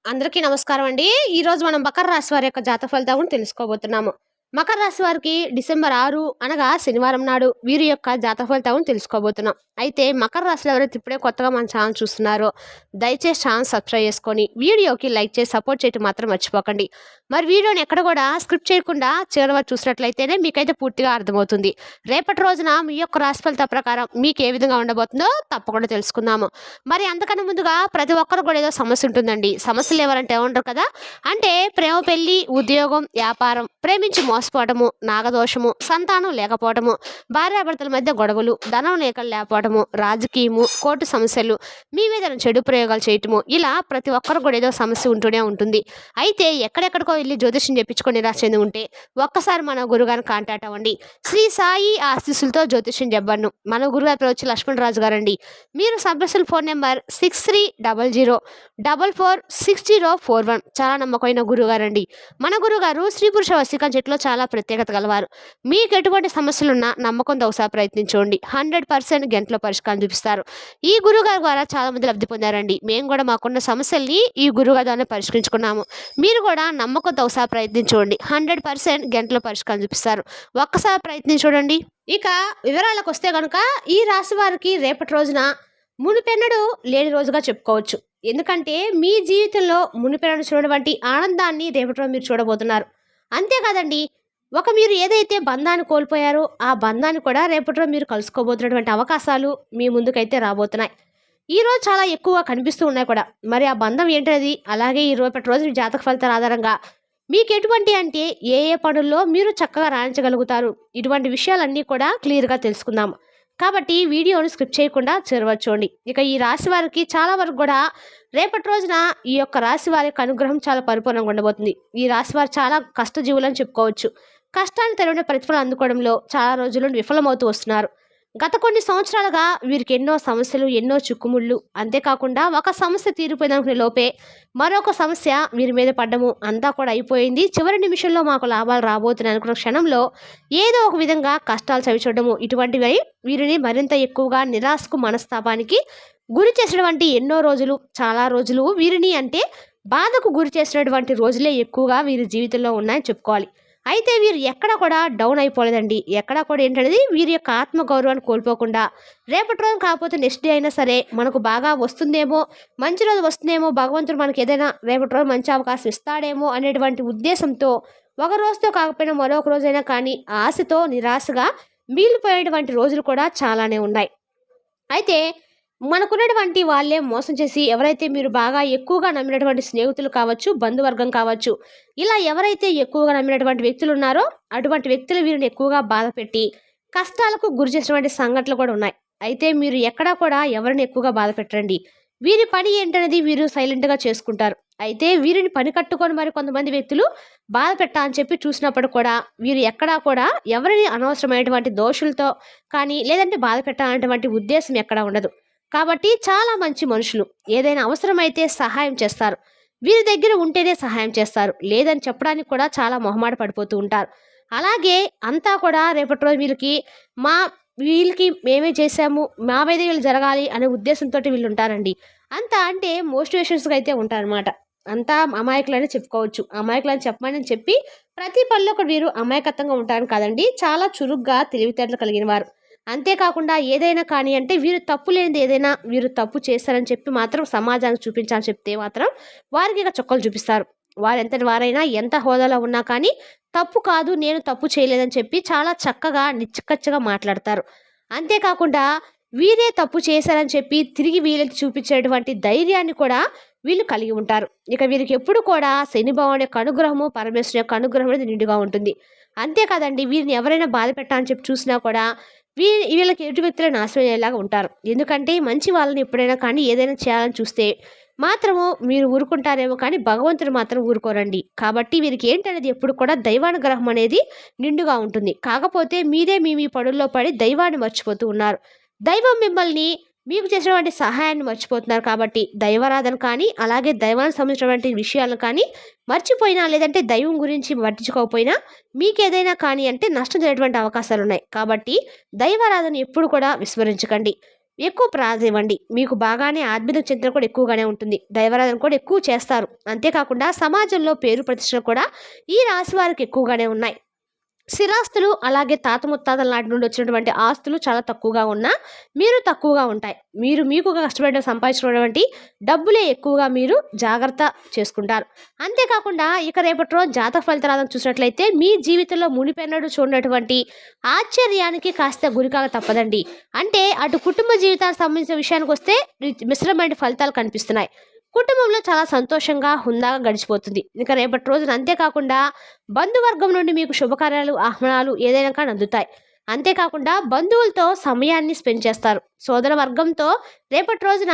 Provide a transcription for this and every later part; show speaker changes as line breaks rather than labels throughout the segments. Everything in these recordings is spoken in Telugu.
అందరికీ నమస్కారం అండి. ఈరోజు మనం మకర రాశి వారి యొక్క జాతక ఫలితాల గురించి తెలుసుకోబోతున్నాము. మకర రాశి వారికి డిసెంబర్ 6 అనగా శనివారం నాడు వీరి యొక్క జాతక ఫలితాలను తెలుసుకోబోతున్నాం. అయితే మకర రాశిలో ఎవరైతే ఇప్పుడే కొత్తగా మన ఛానల్ చూస్తున్నారో దయచేసి ఛానల్ సబ్స్క్రైబ్ చేసుకొని వీడియోకి లైక్ చేసి సపోర్ట్ చేయడం మాత్రం మర్చిపోకండి. మరి వీడియోని ఎక్కడ కూడా స్క్రిప్ట్ చేయకుండా చివరి వరకు చూసినట్లయితేనే మీకైతే పూర్తిగా అర్థమవుతుంది. రేపటి రోజున మీ యొక్క రాశి ఫలితాల ప్రకారం మీకు ఏ విధంగా ఉండబోతుందో తప్పకుండా తెలుసుకుందాము. మరి అంతకన్నా ముందుగా ప్రతి ఒక్కరు కూడా ఏదో సమస్య ఉంటుందండి. సమస్యలు ఎవరంటే ఏమంటారు కదా, అంటే ప్రేమ, పెళ్లి, ఉద్యోగం, వ్యాపారం, ప్రేమించి మోసపోవటము, నాగదోషము, సంతానం లేకపోవటము, భార్యాభర్తల మధ్య గొడవలు, ధనం లేకపోవటము, రాజకీయము, కోర్టు సమస్యలు, మీ మీద చెడు ప్రయోగాలు చేయటము, ఇలా ప్రతి ఒక్కరు కూడా ఏదో సమస్య ఉంటూనే ఉంటుంది. అయితే ఎక్కడెక్కడికో వెళ్ళి జ్యోతిష్యం చెప్పించుకొని నిరాశ చెంది ఉంటే ఒక్కసారి మన గురుగారిని కాంటాక్ట్ అవ్వండి. శ్రీ సాయి ఆశీస్సులతో జ్యోతిష్యం చెప్పను. మన గురుగారి పేరు వచ్చి లక్ష్మణరాజు గారండి. మీరు సంప్రదించిన ఫోన్ నెంబర్ 6300446041. చాలా నమ్మకమైన గురుగారండి. మన గురుగారు స్త్రీ పురుష వశీకరణ చెట్టులో చాలా ప్రత్యేకత గలవారు. మీకు ఎటువంటి సమస్యలున్నా నమ్మకంతో ఒకసారి ప్రయత్నించండి. 100% గంటలో పరిష్కారం చూపిస్తారు. ఈ గురుగారి ద్వారా చాలా మంది లబ్ధి పొందారండి. మేము కూడా మాకున్న సమస్యల్ని ఈ గురుగారి ద్వారా పరిష్కరించుకున్నాము. మీరు కూడా నమ్మకంతో ఒకసారి ప్రయత్నించండి. 100% గంటలో పరిష్కారం చూపిస్తారు. ఒక్కసారి ప్రయత్నించండి. ఇక వివరాలకు వస్తే కనుక ఈ రాశి వారికి రేపటి రోజున మునిపెన్నడు లేని రోజుగా చెప్పుకోవచ్చు. ఎందుకంటే మీ జీవితంలో మునిపెన్నడు చూడటువంటి ఆనందాన్ని రేపటి రోజు మీరు చూడబోతున్నారు. అంతేకాదండి, మీరు ఏదైతే బంధాన్ని కోల్పోయారో ఆ బంధాన్ని కూడా రేపటి రోజు మీరు కలుసుకోబోతున్నటువంటి అవకాశాలు మీ ముందుకైతే రాబోతున్నాయి. ఈరోజు చాలా ఎక్కువగా కనిపిస్తూ ఉన్నాయి కూడా. మరి ఆ బంధం ఏంటనేది, అలాగే ఈ రేపటి రోజు మీ జాతక ఫలితాల ఆధారంగా మీకు ఎటువంటి అంటే ఏ ఏ పనుల్లో మీరు చక్కగా రాణించగలుగుతారు, ఇటువంటి విషయాలన్నీ కూడా క్లియర్గా తెలుసుకుందాం. కాబట్టి వీడియోని స్కిప్ చేయకుండా చేరవచ్చండి. ఇక ఈ రాశి వారికి చాలా వరకు కూడా రేపటి రోజున ఈ యొక్క రాశి వారి యొక్క అనుగ్రహం చాలా పరిపూర్ణంగా ఉండబోతుంది. ఈ రాశి వారు చాలా కష్టజీవులని చెప్పుకోవచ్చు. కష్టాన్ని తెలియని ప్రతిఫలం అందుకోవడంలో చాలా రోజులు విఫలమవుతూ వస్తున్నారు. గత కొన్ని సంవత్సరాలుగా వీరికి ఎన్నో సమస్యలు, ఎన్నో చిక్కుముళ్ళు, అంతేకాకుండా ఒక సమస్య తీరిపోయిన లోపే మరొక సమస్య వీరి మీద పడ్డము, అంతా కూడా అయిపోయింది, చివరి నిమిషంలో మాకు లాభాలు రాబోతున్నాయి అనుకున్న క్షణంలో ఏదో ఒక విధంగా కష్టాలు చవిచూడము, ఇటువంటివి వీరిని మరింత ఎక్కువగా నిరాశకు, మనస్తాపానికి గురి చేసినటువంటి ఎన్నో రోజులు, చాలా రోజులు వీరిని అంటే బాధకు గురి చేసినటువంటి రోజులే ఎక్కువగా వీరి జీవితంలో ఉన్నాయని చెప్పుకోవాలి. అయితే వీరు ఎక్కడ కూడా డౌన్ అయిపోలేదండి. ఎక్కడ కూడా ఏంటనేది వీరి యొక్క ఆత్మగౌరవాన్ని కోల్పోకుండా రేపటి రోజు కాకపోతే నెక్స్ట్ డే అయినా సరే మనకు బాగా వస్తుందేమో, మంచి రోజు వస్తుందేమో, భగవంతుడు మనకి ఏదైనా రేపటి రోజు మంచి అవకాశం ఇస్తాడేమో అనేటువంటి ఉద్దేశంతో ఒక రోజుతో కాకపోయినా మరొక రోజైనా కానీ ఆశతో నిరాశగా మిగిలిపోయేటువంటి రోజులు కూడా చాలానే ఉన్నాయి. అయితే మనకున్నటువంటి వాళ్ళే మోసం చేసి, ఎవరైతే మీరు బాగా ఎక్కువగా నమ్మినటువంటి స్నేహితులు కావచ్చు, బంధువర్గం కావచ్చు, ఇలా ఎవరైతే ఎక్కువగా నమ్మినటువంటి వ్యక్తులు ఉన్నారో అటువంటి వ్యక్తులు వీరిని ఎక్కువగా బాధ పెట్టి కష్టాలకు గురి చేసినటువంటి సంఘటనలు కూడా ఉన్నాయి. అయితే మీరు ఎక్కడా కూడా ఎవరిని ఎక్కువగా బాధ పెట్టరండి. వీరి పని ఏంటనేది వీరు సైలెంట్గా చేసుకుంటారు. అయితే వీరిని పని కట్టుకొని మరి కొంతమంది వ్యక్తులు బాధ పెట్టా అని చెప్పి చూసినప్పుడు కూడా వీరు ఎక్కడా కూడా ఎవరిని అనవసరమైనటువంటి దోషులతో కానీ లేదంటే బాధ పెట్టాలనేటువంటి ఉద్దేశం ఎక్కడా ఉండదు. కాబట్టి చాలా మంచి మనుషులు. ఏదైనా అవసరమైతే సహాయం చేస్తారు. వీరి దగ్గర ఉంటేనే సహాయం చేస్తారు, లేదని చెప్పడానికి కూడా చాలా మొహమాట పడిపోతూ ఉంటారు. అలాగే అంతా కూడా రేపటి రోజు వీళ్ళకి మేమే చేశాము, మా మీద వీళ్ళు జరగాలి అనే ఉద్దేశంతో వీళ్ళు ఉంటారండి. అంతా అంటే మోటివేషన్స్గా అయితే ఉంటారనమాట. అంతా అమాయకులని చెప్పుకోవచ్చు. అమాయకులని చెప్పమని చెప్పి ప్రతి పనిలో కూడా వీరు అమాయకత్వంగా ఉంటారని కాదండి, చాలా చురుగ్గా తెలివితేటలు కలిగిన వారు. అంతేకాకుండా ఏదైనా కానీ అంటే వీరు తప్పు లేనిది ఏదైనా వీరు తప్పు చేస్తారని చెప్పి మాత్రం సమాజానికి చూపించాలని చెప్తే మాత్రం వారికి ఇక చుక్కలు చూపిస్తారు. వారు ఎంతటి వారైనా ఎంత హోదాలో ఉన్నా కానీ తప్పు కాదు, నేను తప్పు చేయలేదని చెప్పి చాలా చక్కగా నిక్కచ్చిగా మాట్లాడతారు. అంతేకాకుండా వీరే తప్పు చేశారని చెప్పి తిరిగి వీళ్ళకి చూపించేటువంటి ధైర్యాన్ని కూడా వీళ్ళు కలిగి ఉంటారు. ఇక వీరికి ఎప్పుడు కూడా శని భగవానుడి యొక్క అనుగ్రహము, పరమేశ్వరుని యొక్క అనుగ్రహం అనేది నిండుగా ఉంటుంది. అంతేకాదండి, వీరిని ఎవరైనా బాధ పెట్టాలని చెప్పి చూసినా కూడా వీళ్ళకి ఎటు వ్యక్తులు నాశనం అయ్యేలాగా ఉంటారు. ఎందుకంటే మంచి వాళ్ళని ఎప్పుడైనా కానీ ఏదైనా చేయాలని చూస్తే మాత్రము మీరు ఊరుకుంటారేమో కానీ భగవంతుడు మాత్రం ఊరుకోరండి. కాబట్టి వీరికి ఏంటనేది ఎప్పుడు కూడా దైవానుగ్రహం అనేది నిండుగా ఉంటుంది. కాకపోతే మీరే మీ పనుల్లో పడి దైవాన్ని మర్చిపోతూ ఉన్నారు. దైవం మిమ్మల్ని మీకు చేసినటువంటి సహాయాన్ని మర్చిపోతున్నారు. కాబట్టి దైవారాధన కానీ అలాగే దైవానికి సంబంధించినటువంటి విషయాలను కానీ మర్చిపోయినా లేదంటే దైవం గురించి పట్టించుకోకపోయినా మీకు ఏదైనా కానీ అంటే నష్టం జరిగేటువంటి అవకాశాలు ఉన్నాయి. కాబట్టి దైవారాధన ఎప్పుడు కూడా విస్మరించకండి. ఎక్కువ ప్రాధాన్యత ఇవ్వండి. మీకు బాగానే ఆధ్యాత్మిక చింతన కూడా ఎక్కువగానే ఉంటుంది. దైవారాధన కూడా ఎక్కువ చేస్తారు. అంతేకాకుండా సమాజంలో పేరు ప్రతిష్టలు కూడా ఈ రాశి వారికి ఎక్కువగానే ఉన్నాయి. స్థిరాస్తులు అలాగే తాత ముత్తాతల నాటి నుండి వచ్చినటువంటి ఆస్తులు చాలా తక్కువగా ఉన్నా మీరు తక్కువగా ఉంటాయి. మీకు కష్టపడి సంపాదించినటువంటి డబ్బులే ఎక్కువగా మీరు జాగ్రత్త చేసుకుంటారు. అంతేకాకుండా ఇక రేపటి రోజు జాతక ఫలితాలను చూసినట్లయితే మీ జీవితంలో మునిపెన్నడు చూడనటువంటి ఆశ్చర్యానికి కాస్త గురికాక తప్పదండి. అంటే అటు కుటుంబ జీవితానికి సంబంధించిన విషయానికి వస్తే మిశ్రమైన ఫలితాలు కనిపిస్తున్నాయి. కుటుంబంలో చాలా సంతోషంగా హుందాగా గడిచిపోతుంది. ఇక రేపటి రోజున అంతేకాకుండా బంధువర్గం నుండి మీకు శుభకార్యాలు ఆహ్వానాలు ఏదైనా కానీ అందుతాయి. అంతేకాకుండా బంధువులతో సమయాన్ని స్పెండ్ చేస్తారు. సోదర వర్గంతో రేపటి రోజున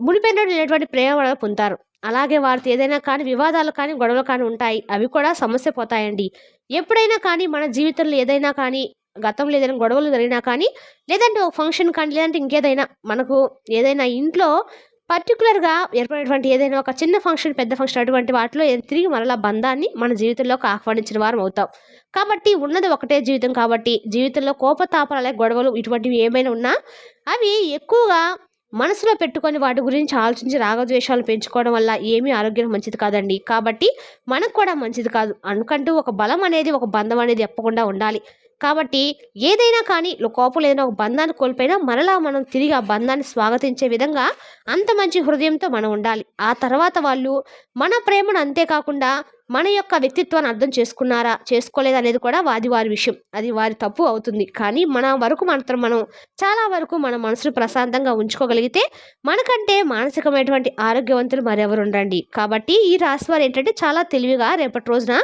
మునిపెన్నడు లేనటువంటి ప్రేమ పొందుతారు. అలాగే వారితో ఏదైనా కానీ వివాదాలు కానీ గొడవలు కానీ ఉంటాయి. అవి కూడా సమస్య పోతాయండి. ఎప్పుడైనా కానీ మన జీవితంలో ఏదైనా కానీ గతంలో ఏదైనా గొడవలు జరిగినా కానీ లేదంటే ఒక ఫంక్షన్ కానీ లేదంటే ఇంకేదైనా మనకు ఏదైనా ఇంట్లో పర్టికులర్గా ఏర్పడినటువంటి ఏదైనా ఒక చిన్న ఫంక్షన్ పెద్ద ఫంక్షన్ అటువంటి వాటిలో తిరిగి మరలా బంధాన్ని మన జీవితంలోకి ఆహ్వానించిన వారం అవుతాం. కాబట్టి ఉన్నది ఒకటే జీవితం కాబట్టి జీవితంలో కోపతాపాలే గొడవలు ఇటువంటివి ఏమైనా ఉన్నా అవి ఎక్కువగా మనసులో పెట్టుకొని వాటి గురించి ఆలోచించి రాగద్వేషాలు పెంచుకోవడం వల్ల ఏమీ ఆరోగ్యం మంచిది కాదండి. కాబట్టి మనకు కూడా మంచిది కాదు. అనుకంటూ ఒక బలం అనేది ఒక బంధం అనేది ఎప్పకుండా ఉండాలి. కాబట్టి ఏదైనా కానీ కోపం ఏదైనా ఒక బంధాన్ని కోల్పోయినా మరలా మనం తిరిగి ఆ బంధాన్ని స్వాగతించే విధంగా అంత మంచి హృదయంతో మనం ఉండాలి. ఆ తర్వాత వాళ్ళు మన ప్రేమను అంతేకాకుండా మన యొక్క వ్యక్తిత్వాన్ని అర్థం చేసుకున్నారా చేసుకోలేదు అనేది కూడా వారి విషయం. అది వారి తప్పు అవుతుంది. కానీ మన వరకు మాత్రం మనం చాలా వరకు మన మనసును ప్రశాంతంగా ఉంచుకోగలిగితే మనకంటే మానసికమైనటువంటి ఆరోగ్యవంతులు మరెవరు ఉండండి. కాబట్టి ఈ రాశి వారు ఏంటంటే చాలా తెలివిగా రేపటి రోజున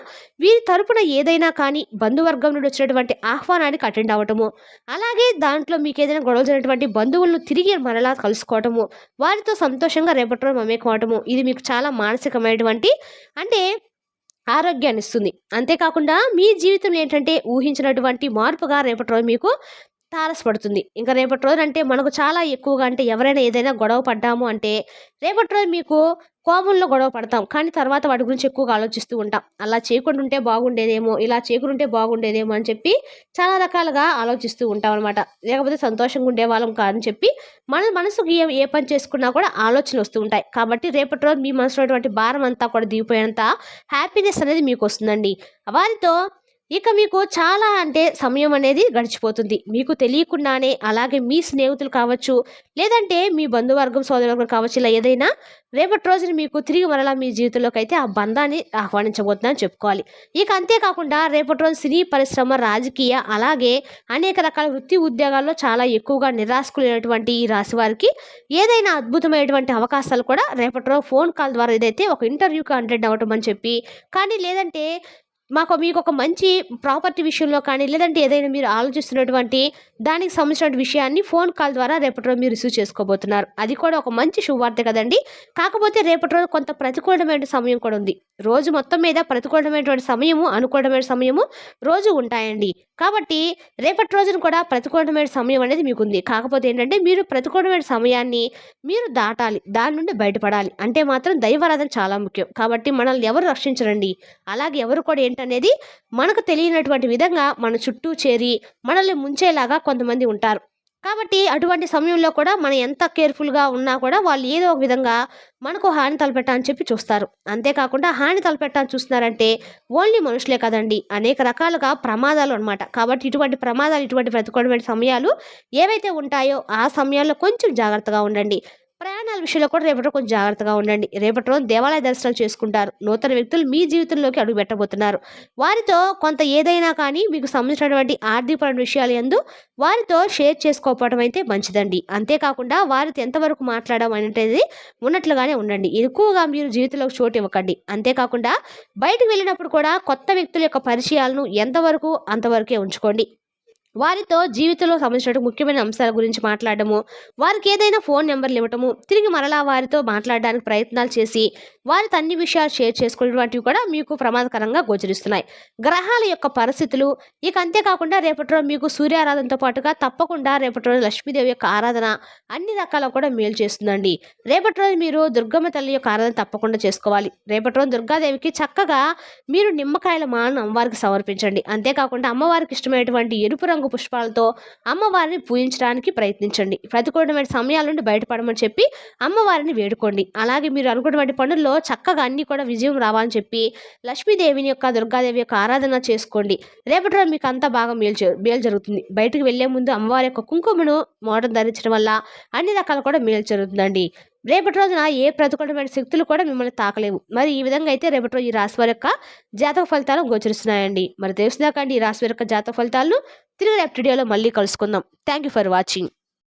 వీరి తరపున ఏదైనా కానీ బంధువర్గం నుండి వచ్చినటువంటి ఆహ్వానానికి అటెండ్ అవ్వటము, అలాగే దాంట్లో మీకు ఏదైనా గొడవ జరిగినటువంటి బంధువులను తిరిగి మరలా కలుసుకోవటము, వారితో సంతోషంగా రేపటి రోజు మమేకం అవటము, ఇది మీకు చాలా మానసికమైనటువంటి అంటే ఆరోగ్యాన్ని ఇస్తుంది. అంతేకాకుండా మీ జీవితం ఏంటంటే ఊహించినటువంటి మార్పుగా రేపటి రోజు మీకు తారసపడుతుంది. ఇంకా రేపటి రోజు అంటే మనకు చాలా ఎక్కువగా అంటే ఎవరైనా ఏదైనా గొడవ పడ్డాము అంటే రేపటి రోజు మీకు కోపంలో గొడవ పడతాం. కానీ తర్వాత వాటి గురించి ఎక్కువగా ఆలోచిస్తూ ఉంటాం. అలా చేయకుండా ఉంటే బాగుండేదేమో, ఇలా చేయకుండా ఉంటే బాగుండేదేమో అని చెప్పి చాలా రకాలుగా ఆలోచిస్తూ ఉంటాం అనమాట. లేకపోతే సంతోషంగా ఉండేవాళ్ళం కాదని చెప్పి మన మనసుకు ఏ పని చేసుకున్నా కూడా ఆలోచనలు వస్తూ ఉంటాయి. కాబట్టి రేపటి రోజు మీ మనసులో ఉన్నటువంటి భారం అంతా కూడా దిగిపోయేంత హ్యాపీనెస్ అనేది మీకు వస్తుందండి. వారితో ఇక మీకు చాలా అంటే సమయం అనేది గడిచిపోతుంది. మీకు తెలియకుండానే అలాగే మీ స్నేహితులు కావచ్చు, లేదంటే మీ బంధువర్గం సోదరవర్గం కావచ్చు, ఇలా ఏదైనా రేపటి రోజున మీకు తిరిగి మరలా మీ జీవితంలోకి అయితే ఆ బంధాన్ని ఆహ్వానించబోతుందని చెప్పుకోవాలి. ఇక అంతేకాకుండా రేపటి రోజు సినీ పరిశ్రమ, రాజకీయ అలాగే అనేక రకాల వృత్తి ఉద్యోగాల్లో చాలా ఎక్కువగా నిరాశకులైనటువంటి ఈ రాశి వారికి ఏదైనా అద్భుతమైనటువంటి అవకాశాలు కూడా రేపటి రోజు ఫోన్ కాల్ ద్వారా ఏదైతే ఒక ఇంటర్వ్యూకి అటెండ్ అవ్వటం అని చెప్పి కానీ లేదంటే మీకు ఒక మంచి ప్రాపర్టీ విషయంలో కానీ లేదంటే ఏదైనా మీరు ఆలోచిస్తున్నటువంటి దానికి సంబంధించిన విషయాన్ని ఫోన్ కాల్ ద్వారా రేపటి రోజు మీరు రిసీవ్ చేసుకోబోతున్నారు. అది కూడా ఒక మంచి శుభవార్త కదండి. కాకపోతే రేపటి రోజు కొంత ప్రతికూలమైన సమయం కూడా ఉంది. రోజు మొత్తం మీద ప్రతికూలమైనటువంటి సమయము, అనుకూలమైన సమయము రోజు ఉంటాయండి. కాబట్టి రేపటి రోజున కూడా ప్రతికూలమైన సమయం అనేది మీకు ఉంది. కాకపోతే ఏంటంటే మీరు ప్రతికూలమైన సమయాన్ని మీరు దాటాలి, దాని నుండి బయటపడాలి. అంటే మాత్రం దైవారాధన చాలా ముఖ్యం. కాబట్టి మనల్ని ఎవరు రక్షించరండి. అలాగే ఎవరు కూడా ఏంటనేది మనకు తెలియనటువంటి విధంగా మన చుట్టూ చేరి మనల్ని ముంచేలాగా కొంతమంది ఉంటారు. కాబట్టి అటువంటి సమయంలో కూడా మనం ఎంత కేర్ఫుల్గా ఉన్నా కూడా వాళ్ళు ఏదో ఒక విధంగా మనకు హాని తలపెట్టాలని చెప్పి చూస్తారు. అంతేకాకుండా హాని తలపెట్టాలని చూస్తున్నారంటే ఓన్లీ మనుషులే కదండి, అనేక రకాలుగా ప్రమాదాలు అనమాట. కాబట్టి ఇటువంటి ప్రమాదాలు, ఇటువంటి ప్రతికూలమైన సమయాలు ఏవైతే ఉంటాయో ఆ సమయాల్లో కొంచెం జాగ్రత్తగా ఉండండి. ప్రయాణాల విషయంలో కూడా రేపటి కొంచెం జాగ్రత్తగా ఉండండి. రేపటి రోజు దేవాలయ దర్శనాలు చేసుకుంటారు. నూతన వ్యక్తులు మీ జీవితంలోకి అడుగు పెట్టబోతున్నారు. వారితో కొంత ఏదైనా కానీ మీకు సంబంధించినటువంటి ఆర్థికపరమైన విషయాలు యందు వారితో షేర్ చేసుకోవడం అయితే మంచిదండి. అంతేకాకుండా వారితో ఎంతవరకు మాట్లాడడం అనేది ఉన్నట్లుగానే ఉండండి. ఎక్కువగా మీరు జీవితంలోకి చోటు ఇవ్వకండి. అంతేకాకుండా బయటకు వెళ్ళినప్పుడు కూడా కొత్త వ్యక్తుల యొక్క పరిచయాలను ఎంతవరకు అంతవరకే ఉంచుకోండి. వారితో జీవితంలో సంబంధించిన ముఖ్యమైన అంశాల గురించి మాట్లాడము, వారికి ఏదైనా ఫోన్ నెంబర్లు ఇవ్వటము, తిరిగి మరలా వారితో మాట్లాడడానికి ప్రయత్నాలు చేసి వారితో అన్ని విషయాలు షేర్ చేసుకునేటువంటివి కూడా మీకు ప్రమాదకరంగా గోచరిస్తున్నాయి. గ్రహాల యొక్క పరిస్థితులు ఇక అంతేకాకుండా రేపటి రోజు మీకు సూర్యారాధనతో పాటుగా తప్పకుండా రేపటి రోజు లక్ష్మీదేవి యొక్క ఆరాధన అన్ని రకాల కూడా మేలు చేస్తుందండి. రేపటి రోజు మీరు దుర్గమ్మ తల్లి యొక్క ఆరాధన తప్పకుండా చేసుకోవాలి. రేపటి రోజు దుర్గాదేవికి చక్కగా మీరు నిమ్మకాయల మాలను అమ్మవారికి సమర్పించండి. అంతేకాకుండా అమ్మవారికి ఇష్టమైనటువంటి ఎరుపు రంగు పుష్పాలతో అమ్మవారిని పూజించడానికి ప్రయత్నించండి. ప్రతికూలమైన సమయాల నుండి బయటపడమని చెప్పి అమ్మవారిని వేడుకోండి. అలాగే మీరు అనుకున్నటువంటి పనుల్లో చక్కగా అన్నీ కూడా విజయం రావాలని చెప్పి లక్ష్మీదేవిని యొక్క దుర్గాదేవి యొక్క ఆరాధన చేసుకోండి. రేపటి రోజు మీకు అంతా బాగా మేలు జరుగుతుంది. బయటకు వెళ్లే ముందు అమ్మవారి యొక్క కుంకుమను మోడను ధరించడం వల్ల అన్ని రకాలు కూడా మేలు జరుగుతుందండి. రేపటి రోజున ఏ ప్రతికూలమైన శక్తులు కూడా మిమ్మల్ని తాకలేవు. మరి ఈ విధంగా అయితే రేపటి రోజు ఈ రాశి వారి యొక్క జాతక ఫలితాలు గోచరిస్తున్నాయండి. మరి తెలుసుదాకండి ఈ రాశి వారి యొక్క జాతక ఫలితాలను తిరిగి రేపటి వీడియోలో మళ్ళీ కలుసుకుందాం. Thank you for watching.